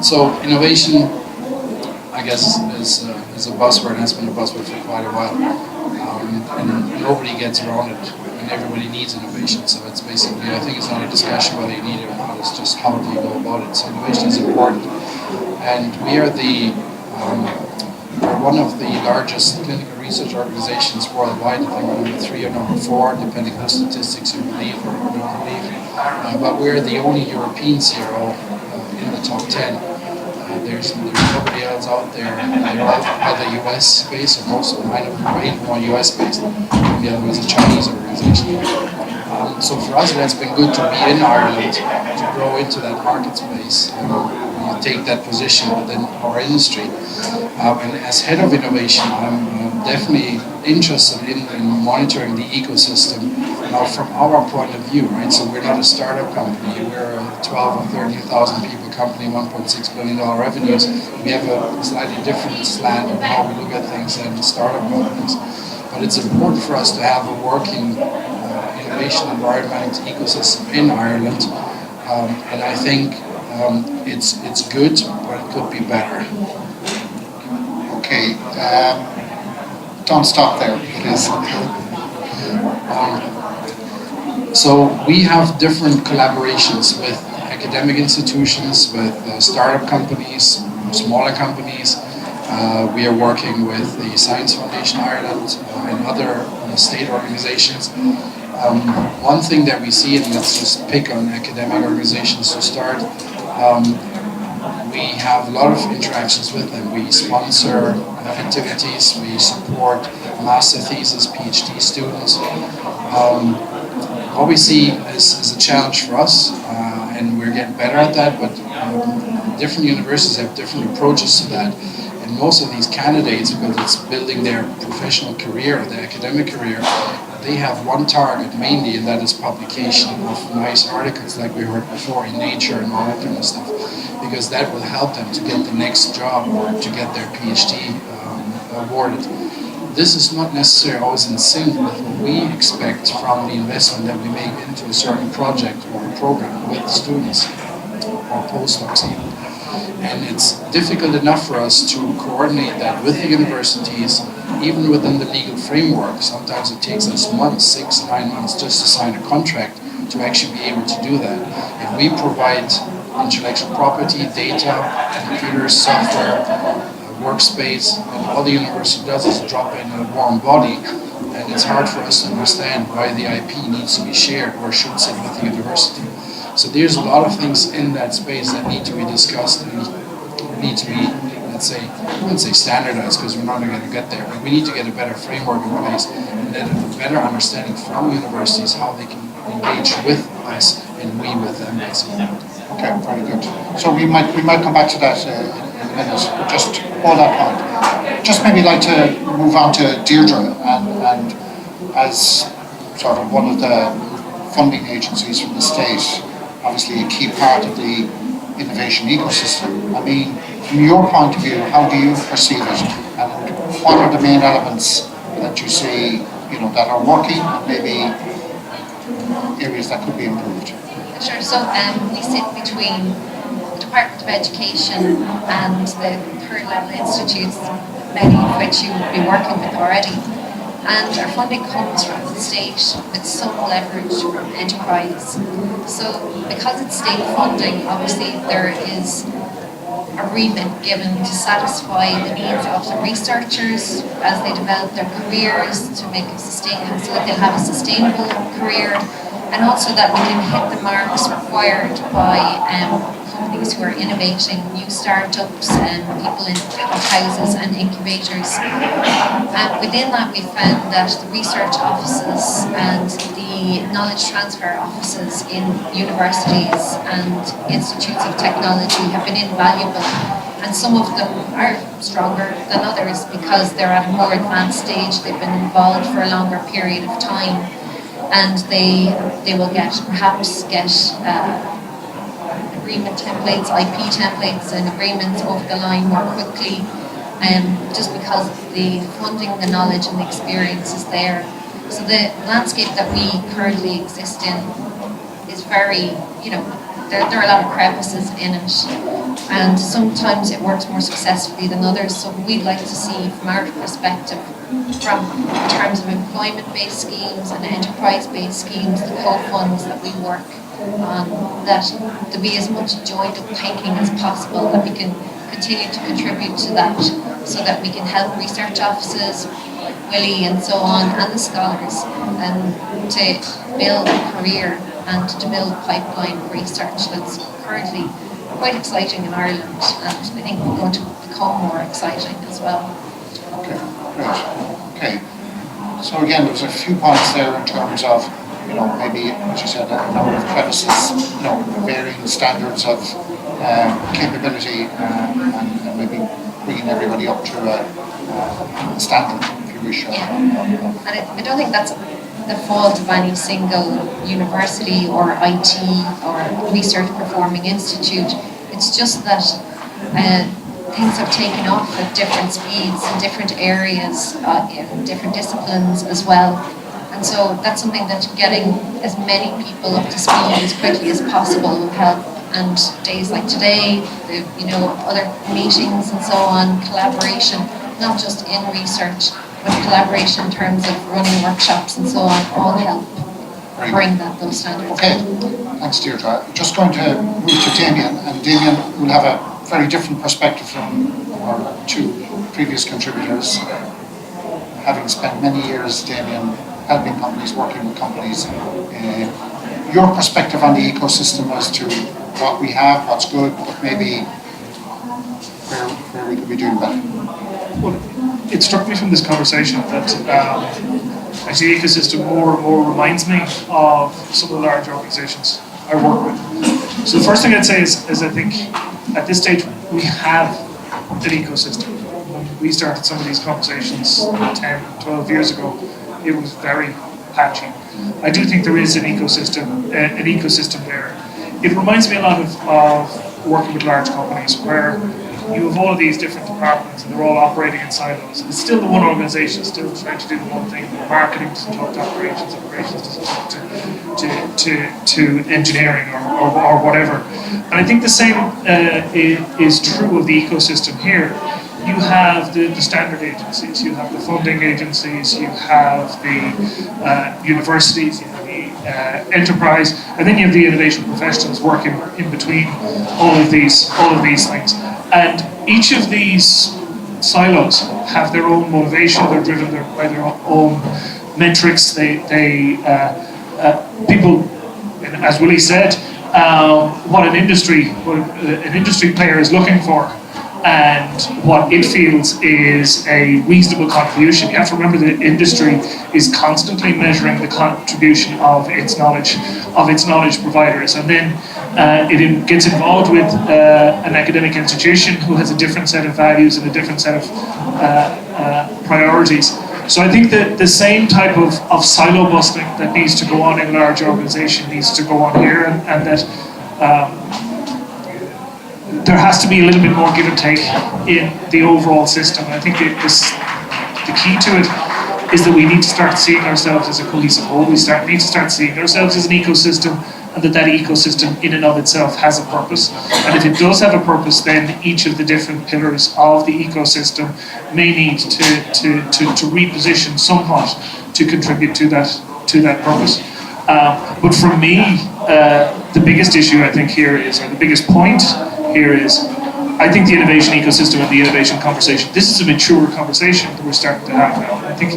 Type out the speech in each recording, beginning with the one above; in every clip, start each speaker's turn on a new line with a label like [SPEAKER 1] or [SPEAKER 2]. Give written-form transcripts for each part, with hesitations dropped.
[SPEAKER 1] So innovation, I guess, is a buzzword, has been a buzzword for quite a while, and nobody gets around it, and everybody needs innovation. So it's basically, I think it's not a discussion whether you need it or not, it's just how do you go about it. So innovation is important, and we are we're one of the largest clinical research organizations worldwide. I think we're number 3 or number 4, depending on statistics you believe or don't believe. But we're the only European CRO in the top 10. There's nobody else out there. They're all either US based, or most of them, I know are more US based. The other was a Chinese organization. So for us, it has been good to be in Ireland, to grow into that market space, and take that position within our industry. And as head of innovation, I'm definitely interested in monitoring the ecosystem. Now, from our point of view, right? So we're not a startup company. We're a 12 or 13,000 people company, $1.6 billion revenues. We have a slightly different slant on how we look at things than startup companies. But it's important for us to have a working innovation environment ecosystem in Ireland, and I think it's good, but it could be better.
[SPEAKER 2] Okay, don't stop there, please.
[SPEAKER 1] So we have different collaborations with academic institutions, with startup companies, smaller companies. We are working with the Science Foundation Ireland and other state organizations. One thing that we see, and let's just pick on academic organizations to start, we have a lot of interactions with them. We sponsor activities, we support master thesis, PhD students. What we see is a challenge for us, and we're getting better at that, but different universities have different approaches to that. And most of these candidates, because it's building their professional career, their academic career, they have one target mainly, and that is publication of nice articles like we heard before in Nature and all that kind of stuff, because that will help them to get the next job or to get their PhD awarded. This is not necessarily always in sync with what we expect from the investment that we make into a certain project or a program with students or postdocs even. And it's difficult enough for us to coordinate that with the universities, even within the legal framework. Sometimes it takes us months, 6, 9 months, just to sign a contract to actually be able to do that. If we provide intellectual property, data, computers, software, workspace, and all the university does is drop in a warm body, and it's hard for us to understand why the IP needs to be shared or should sit with the university. So there's a lot of things in that space that need to be discussed and need to be, let's say, I wouldn't say standardized because we're not going to get there, but we need to get a better framework in place and then a better understanding from universities how they can engage with us and we with them, basically.
[SPEAKER 2] Okay, very good. So we might come back to that in a minute, but just hold that point. Just maybe like to move on to Deirdre, and as sort of one of the funding agencies from the state, obviously a key part of the innovation ecosystem. I mean, from your point of view, how do you perceive it, and what are the main elements that you see, that are working, and maybe areas that could be improved?
[SPEAKER 3] Sure. So we sit between the Department of Education and the third level institutes, many of which you will be working with already. And our funding comes from the state with some leverage from enterprise. So because it's state funding, obviously there is a remit given to satisfy the needs of the researchers as they develop their careers to make it sustainable, so that they'll have a sustainable career, and also that we can hit the marks required by companies who are innovating, new startups and people in houses and incubators. Within that, we found that the research offices and the knowledge transfer offices in universities and institutes of technology have been invaluable, and some of them are stronger than others because they're at a more advanced stage, they've been involved for a longer period of time, and they will perhaps get agreement templates, IP templates and agreements over the line more quickly, just because the funding, the knowledge and the experience is there. So the landscape that we currently exist in is very, there are a lot of crevices in it, and sometimes it works more successfully than others. So we'd like to see, from our perspective, in terms of employment-based schemes and enterprise-based schemes, the co-funds that we work on, that there be as much joined-up thinking as possible, that we can continue to contribute to that, so that we can help research offices, Willie and so on, and the scholars, to build a career and to build pipeline research that's currently quite exciting in Ireland, and I think we're going to become more exciting as well.
[SPEAKER 2] Okay, great. Okay. So again, there's a few points there in terms of, maybe, as you said, a number of crevices, varying standards of capability, and maybe bringing everybody up to a standard, if you wish.
[SPEAKER 3] And I don't think that's the fault of any single university or IT or research performing institute. It's just that things have taken off at different speeds in different areas, in different disciplines as well. And so that's something that getting as many people up to speed as quickly as possible will help. And days like today, other meetings and so on, collaboration, not just in research, but collaboration in terms of running workshops and so on, all help bring those standards.
[SPEAKER 2] Okay, thanks Deirdre. Just going to move to Damian, and Damian will have a very different perspective from our two previous contributors. Having spent many years, Damian, helping companies, working with companies, your perspective on the ecosystem as to what we have, what's good, but maybe where we could be doing better.
[SPEAKER 4] Well, it struck me from this conversation that actually the ecosystem more and more reminds me of some of the large organizations I work with. So the first thing I'd say is I think at this stage we have an ecosystem. When we started some of these conversations 10, 12 years ago, it was very patchy. I do think there is an ecosystem there. It reminds me a lot of working with large companies where you have all of these different departments and they're all operating in silos. It's still the one organization, still trying to do the one thing. Marketing doesn't talk to operations doesn't talk to engineering or whatever. And I think the same is true of the ecosystem here. You have the standard agencies, you have the funding agencies, you have the universities, you have the enterprise, and then you have the innovation professionals working in between all of these things. And each of these silos have their own motivation. They're driven by their own metrics. People, as Willie said, what an industry player is looking for, and what it feels is a reasonable contribution. You have to remember that industry is constantly measuring the contribution of its knowledge providers, and then it gets involved with an academic institution who has a different set of values and a different set of priorities. So I think that the same type of silo busting that needs to go on in a large organisation needs to go on here, and that there has to be a little bit more give and take in the overall system. And I think the key to it is that we need to start seeing ourselves as a cohesive whole. We need to start seeing ourselves as an ecosystem, and that ecosystem in and of itself has a purpose. And if it does have a purpose, then each of the different pillars of the ecosystem may need to reposition somewhat to contribute to that purpose. But for me, the biggest issue I think here is, or the biggest point here is, I think the innovation ecosystem and the innovation conversation, this is a mature conversation that we're starting to have now. I think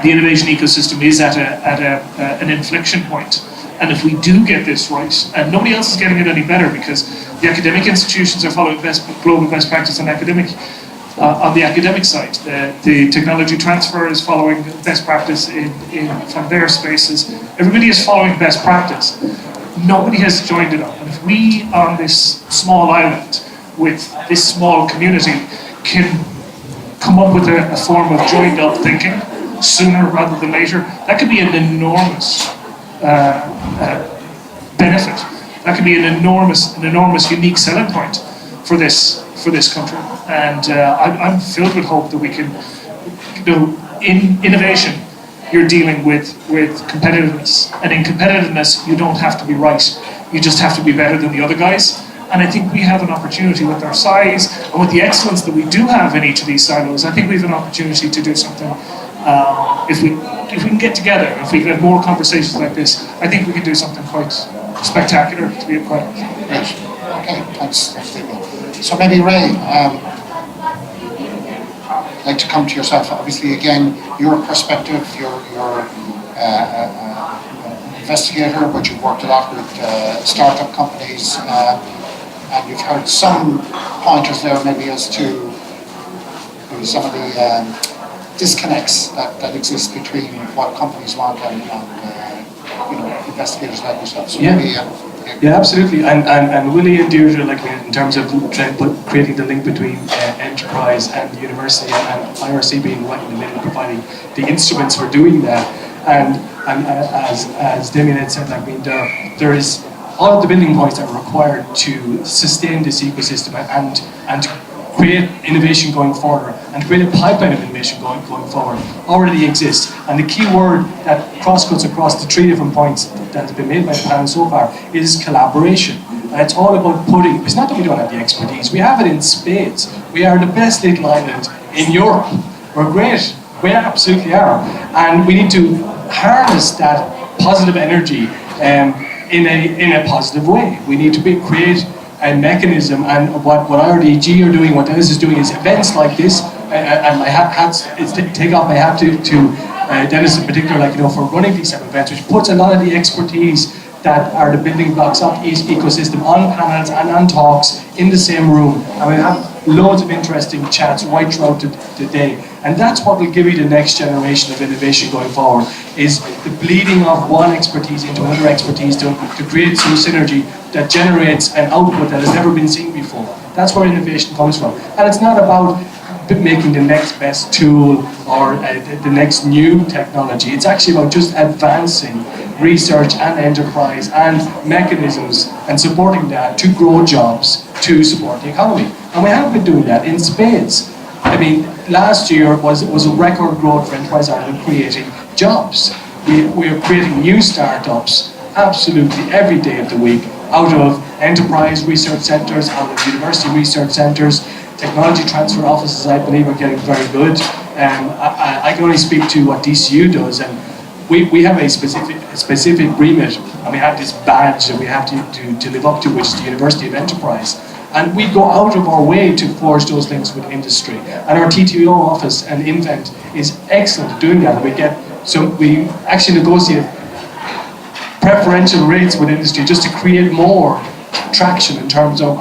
[SPEAKER 4] the innovation ecosystem is at an inflection point. And if we do get this right, and nobody else is getting it any better, because the academic institutions are following global best practice on the academic side. The technology transfer is following best practice from their spaces. Everybody is following best practice. Nobody has joined it up. And if we, on this small island, with this small community, can come up with a form of joined up thinking sooner rather than later, that could be an enormous benefit. That could be an enormous unique selling point for this country. And I'm filled with hope that we can, in innovation, you're dealing with competitiveness. And in competitiveness, you don't have to be right. You just have to be better than the other guys. And I think we have an opportunity with our size and with the excellence that we do have in each of these silos. I think we have an opportunity to do something. If we can get together, if we can have more conversations like this, I think we can do something quite spectacular, to be quite honest.
[SPEAKER 2] Great. Okay, thanks, Damian. So maybe Ray, I'd like to come to yourself. Obviously, again, your perspective, you're an investigator, but you've worked a lot with startup companies, and you've heard some pointers there maybe as to maybe some of the disconnects that exist between what companies want and investigators like yourself. So maybe,
[SPEAKER 5] yeah, absolutely. And Willie and Deirdre, like in terms of creating the link between enterprise and the university, and IRC being right in the middle, providing the instruments for doing that. And as Damian had said, like, I mean, there is all of the building points that are required to sustain this ecosystem and to create innovation going forward and create a pipeline of innovation going forward already exists. And the key word that crosscuts across the 3 different points that have been made by the panel so far is collaboration. And it's all about it's not that we don't have the expertise, we have it in spades. We are the best little island in Europe. We're great, we absolutely are. And we need to harness that positive energy in a positive way. We need to create a mechanism, and what IRDG are doing, what Dennis is doing, is events like this, and my take off my hat to Dennis in particular, like, for running these type of events, which puts a lot of the expertise that are the building blocks of each ecosystem on panels and on talks in the same room, and we have loads of interesting chats right throughout the day. And that's what will give you the next generation of innovation going forward, is the bleeding of one expertise into another expertise to create some synergy that generates an output that has never been seen before. That's where innovation comes from. And it's not about making the next best tool or the next new technology. It's actually about just advancing research and enterprise and mechanisms and supporting that to grow jobs, to support the economy. And we have been doing that in spades. I mean, last year was a record growth for Enterprise Ireland creating jobs. We are creating new startups absolutely every day of the week out of enterprise research centres, out of university research centres. Technology transfer offices, I believe, are getting very good. I can only speak to what DCU does, and we have a specific remit, and we have this badge that we have to live up to, which is the University of Enterprise. And we go out of our way to forge those links with industry. And our TTO office and Invent is excellent at doing that. We actually negotiate preferential rates with industry just to create more traction in terms of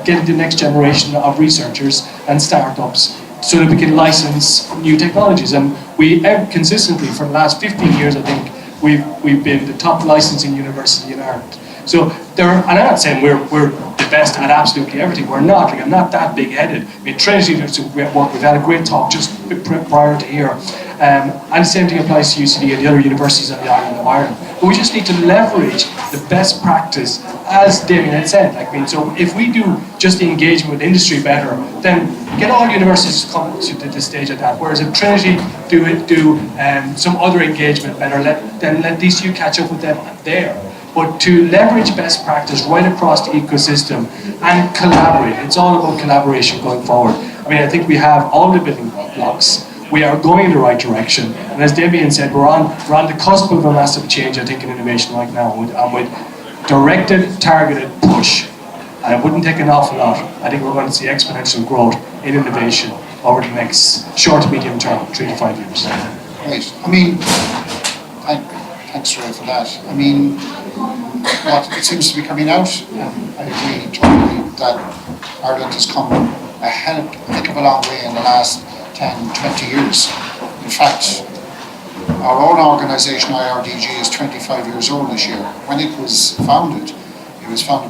[SPEAKER 5] getting the next generation of researchers and startups so that we can license new technologies. And we consistently, for the last 15 years, I think, we've been the top licensing university in Ireland. So and I'm not saying we're the best at absolutely everything. We're not. Like, I'm not that big-headed. I mean, Trinity does some great work. We've had a great talk just prior to here. And the same thing applies to UCD and the other universities on the island of Ireland. But we just need to leverage the best practice, as Damian had said. So if we do just the engagement with industry better, then get all universities to come to the stage of that. Whereas if Trinity do some other engagement better, then let DCU catch up with them there. But to leverage best practice right across the ecosystem and collaborate. It's all about collaboration going forward. I mean, I think we have all the building blocks. We are going in the right direction. And as Damian said, we're on the cusp of a massive change, I think, in innovation right now. And with directed, targeted push, and it wouldn't take an awful lot, I think we're going to see exponential growth in innovation over the next short to medium term, 3 to 5 years.
[SPEAKER 2] Right. I mean, thanks, Ray, for that. I mean, what it seems to be coming out, and I agree totally, that Ireland has come a heck of a long way in the last 10, 20 years. In fact, our own organisation, IRDG, is 25 years old this year. When it was founded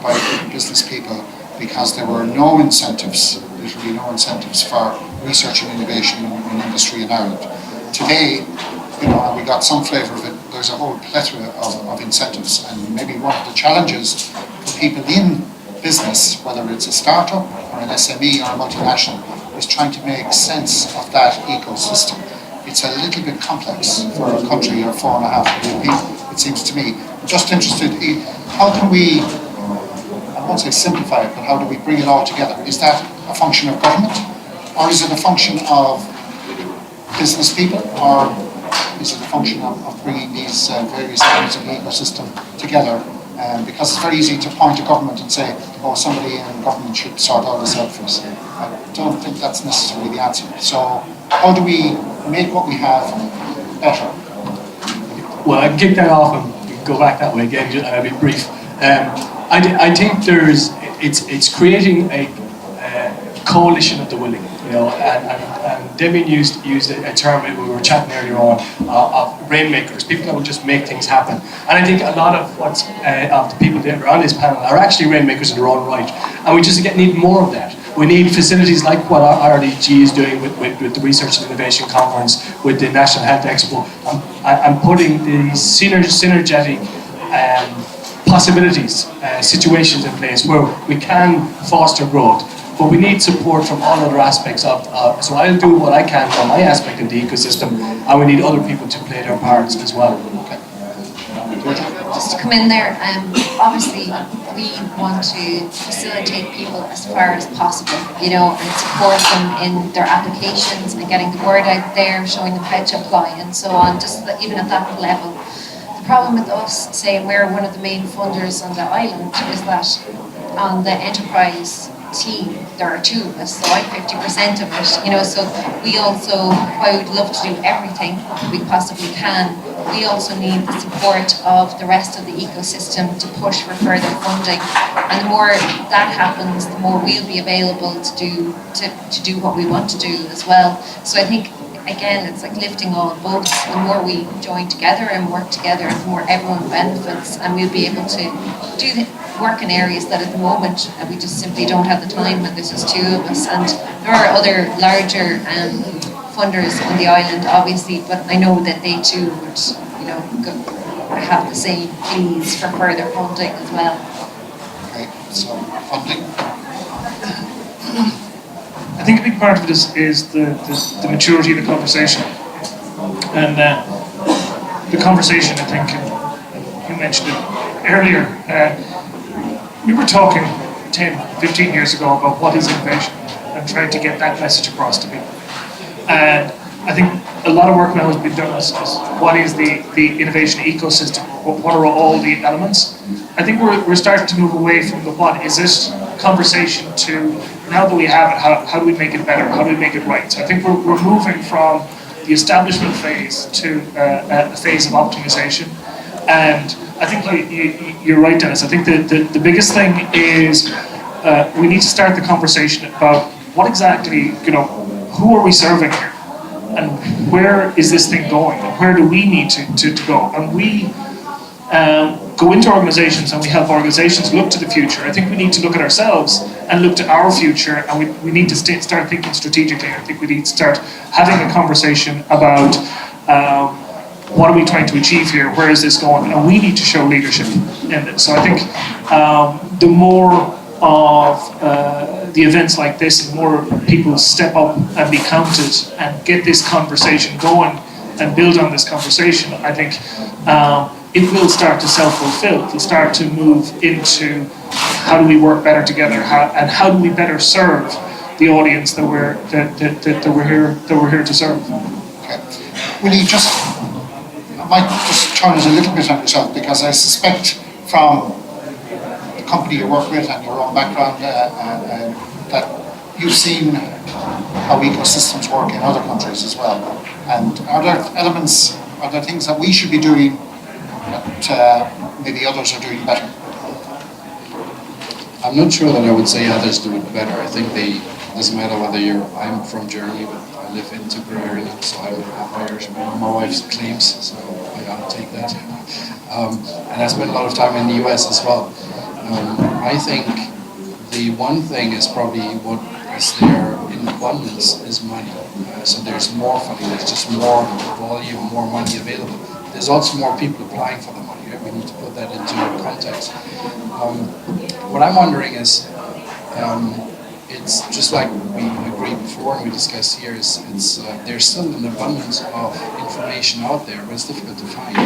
[SPEAKER 2] by business people because there were no incentives, literally no incentives for research and innovation in industry in Ireland. Today, and we got some flavour of it, there's a whole plethora of incentives, and maybe one of the challenges for people in business, whether it's a startup or an SME or a multinational, is trying to make sense of that ecosystem. it's a little bit complex for a country of 4.5 million people, it seems to me. I'm just interested in how can we, I won't say simplify it, but how do we bring it all together? Is that a function of government, or is it a function of business people, or is it a function of bringing these various elements of the ecosystem together? Because it's very easy to point to government and say, oh, somebody in government should sort all this out for us. I don't think that's necessarily the answer. So how do we make what we have better?
[SPEAKER 5] Well, I can kick that off and we can go back that way again, and I'll be brief. I think it's creating a coalition of the willing, you know, and Damian used a term we were chatting earlier on of rainmakers, people that will just make things happen. And I think a lot of of the people that are on this panel are actually rainmakers in their own right, and we just need more of that. We need facilities like what RDG is doing with the Research and Innovation Conference, with the National Health Expo, and putting these synergetic possibilities, situations in place where we can foster growth. But we need support from all other aspects so I'll do what I can from my aspect of the ecosystem, and we need other people to play their parts as well. Okay.
[SPEAKER 3] Just to come in there, obviously we want to facilitate people as far as possible, you know, and support them in their applications and getting the word out there, showing them how to apply and so on, just even at that level. The problem with us, say we're one of the main funders on the island, is that on the enterprise team, there are 2 of us, so I'm 50% of it, you know, so we also, while we'd love to do everything we possibly can, we also need the support of the rest of the ecosystem to push for further funding, and the more that happens, the more we'll be available to do what we want to do as well. So I think, again, it's like lifting all boats. The more we join together and work together, the more everyone benefits, and we'll be able to do the work in areas that at the moment we just simply don't have the time when there's just 2 of us. And there are other larger funders on the island, obviously, but I know that they too would, you know, have the same pleas for further funding as well.
[SPEAKER 2] Okay, so funding.
[SPEAKER 4] I think a big part of it is the maturity of the conversation. And the conversation, I think, you mentioned it earlier, we were talking 10, 15 years ago about what is innovation and trying to get that message across to people. And I think a lot of work now has been done as what is the innovation ecosystem, what are all the elements. I think we're starting to move away from the what is it conversation to, now that we have it, how do we make it better, how do we make it right. So I think we're moving from the establishment phase to a phase of optimization. And I think you're right, Dennis. I think the biggest thing is we need to start the conversation about what exactly, you know, who are we serving here? And where is this thing going? And where do we need to go? And we go into organizations and we help organizations look to the future. I think we need to look at ourselves and look to our future, and we need to start thinking strategically. I think we need to start having a conversation about what are we trying to achieve here? Where is this going? And we need to show leadership in it. So I think the more of the events like this, and more people step up and be counted and get this conversation going and build on this conversation, I think it will start to self-fulfill. It will start to move into how do we work better together, and how do we better serve the audience that we're here to serve.
[SPEAKER 2] Okay. Willie, I might just turn it a little bit on yourself, because I suspect from the company you work with and your own background that you've seen how ecosystems work in other countries as well. And are there things that we should be doing that maybe others are doing better?
[SPEAKER 1] I'm not sure that I would say others do it better. I think it doesn't matter whether I'm from Germany, but I live in Tipperary, so I'm half Irish. My wife claims, so I gotta take that. And I spend a lot of time in the US as well. I think the one thing is probably what is there in abundance is money. So there's more funding, there's just more volume, more money available. There's also more people applying for the money. Right? We need to put that into context. What I'm wondering is, it's just like we agreed before and we discussed here, there's still an abundance of information out there, but it's difficult to find.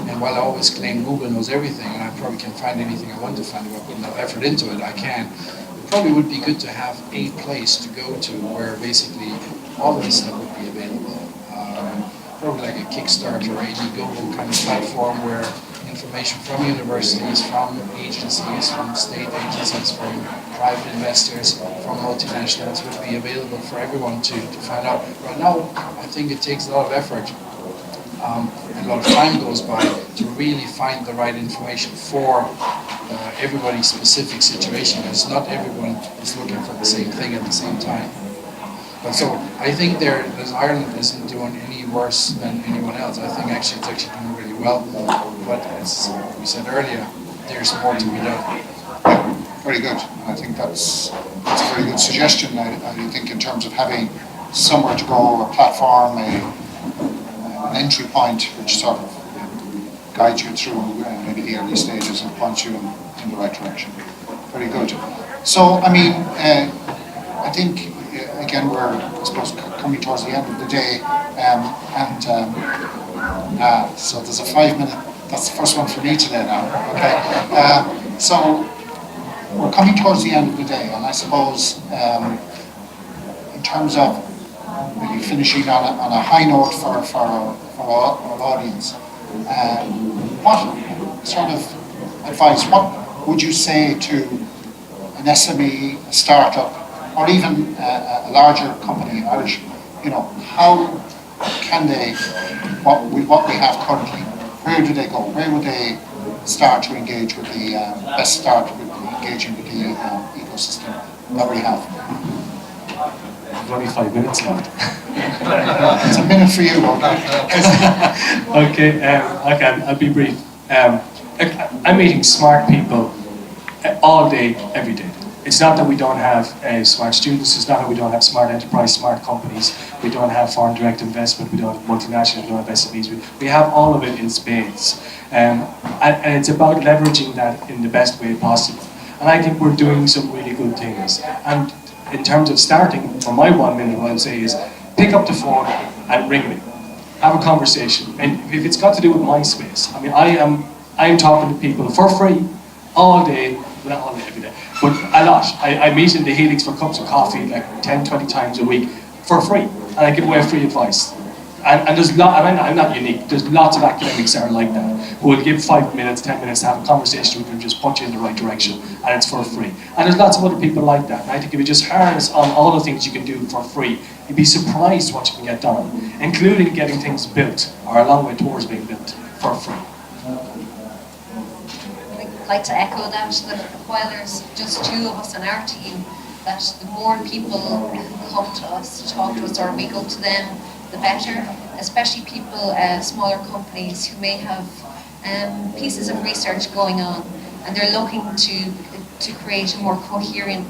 [SPEAKER 1] And while I always claim Google knows everything, and I probably can find anything I want to find, if I put enough effort into it, I can. It probably would be good to have a place to go to where basically all of this stuff would be available. Probably like a Kickstarter or Indiegogo kind of platform where information from universities, from agencies, from state agencies, from private investors, from multinationals would be available for everyone to find out. Right now, I think it takes a lot of effort and a lot of time goes by to really find the right information for everybody's specific situation, because not everyone is looking for the same thing at the same time. But so I think Ireland isn't doing any worse than anyone else. I think actually it's actually doing really well. But as we said earlier, there's more to be done.
[SPEAKER 2] Yeah, very good. I think that's a very good suggestion. I think in terms of having somewhere to go, a platform, an entry point, which sort of guides you through maybe the early stages and points you in the right direction. Very good. So, I mean, I think again we're, I suppose, coming towards the end of the day, so there's a 5-minute. That's the first one for me today now. Okay. So we're coming towards the end of the day, and I suppose in terms of maybe finishing on a high note for our audience, what sort of advice, what would you say to an SME, a startup, or even a larger company, Irish, how can they, with what we have currently, where do they go? Where would they start to engage with best start with engaging with the ecosystem that we have?
[SPEAKER 5] We've only 5 minutes left.
[SPEAKER 2] It's a minute for you,
[SPEAKER 5] Okay, I'll be brief. I'm meeting smart people all day, every day. It's not that we don't have smart students, it's not that we don't have smart enterprise, smart companies, we don't have foreign direct investment, we don't have multinationals, we don't have SMEs, we have all of it in spades. And it's about leveraging that in the best way possible. And I think we're doing some really good things. And in terms of starting, for my 1 minute, what I'd say is pick up the phone and ring me. Have a conversation. And if it's got to do with my space, I mean, I am talking to people for free all day, not all day, every day, but a lot. I meet in the Helix for cups of coffee like 10, 20 times a week for free, and I give away free advice. And there's I'm not unique, there's lots of academics that are like that, who will give 5 minutes, 10 minutes to have a conversation with you and just point you in the right direction, and it's for free. And there's lots of other people like that, and I think if you just harness on all the things you can do for free, you'd be surprised what you can get done, including getting things built, or a long way towards being built, for free.
[SPEAKER 3] I'd like to echo that while there's just 2 of us on our team, that the more people who come to us, talk to us, or we go to them, the better, especially people, smaller companies who may have pieces of research going on, and they're looking to create a more coherent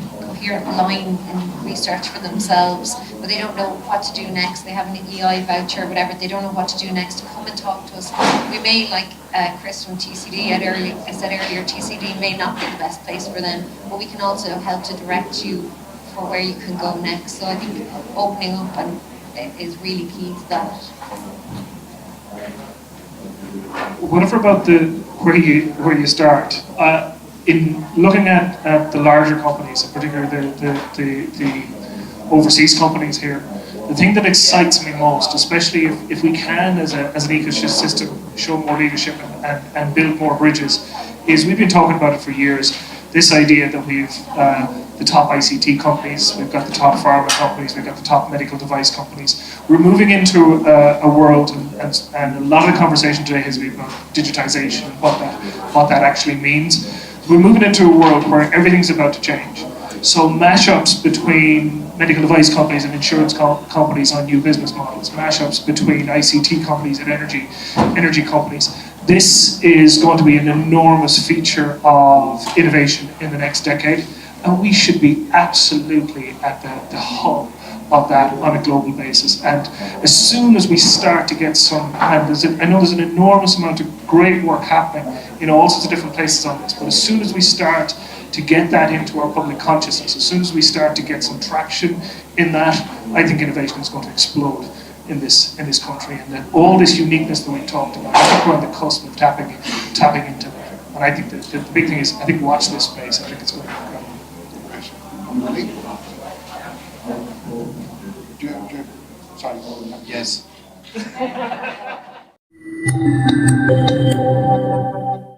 [SPEAKER 3] line in research for themselves, but they don't know what to do next. They have an EI voucher or whatever, they don't know what to do next. Come and talk to us. We may, like Chris from TCD I said earlier, TCD may not be the best place for them, but we can also help to direct you for where you can go next. So I think opening up is really key to that.
[SPEAKER 4] What about where you start? In looking at the larger companies, in particular the overseas companies here, the thing that excites me most, especially if we can as an ecosystem show more leadership and build more bridges, is we've been talking about it for years. This idea that we've the top ICT companies, we've got the top pharma companies, we've got the top medical device companies. We're moving into a world, and a lot of the conversation today has been about digitization and what that actually means. We're moving into a world where everything's about to change. So mashups between medical device companies and insurance companies on new business models, mashups between ICT companies and energy companies. This is going to be an enormous feature of innovation in the next decade, and we should be absolutely at the hub of that on a global basis. And as soon as we start to get some, and I know there's an enormous amount of great work happening in all sorts of different places on this, but as soon as we start to get that into our public consciousness, as soon as we start to get some traction in that, I think innovation is going to explode in this country, and that all this uniqueness that we talked about, I think we're on the cusp of tapping into that. And I think the big thing is, I think watch this space. I think it's going to be incredible.
[SPEAKER 2] Willie? Sorry.
[SPEAKER 1] Yes.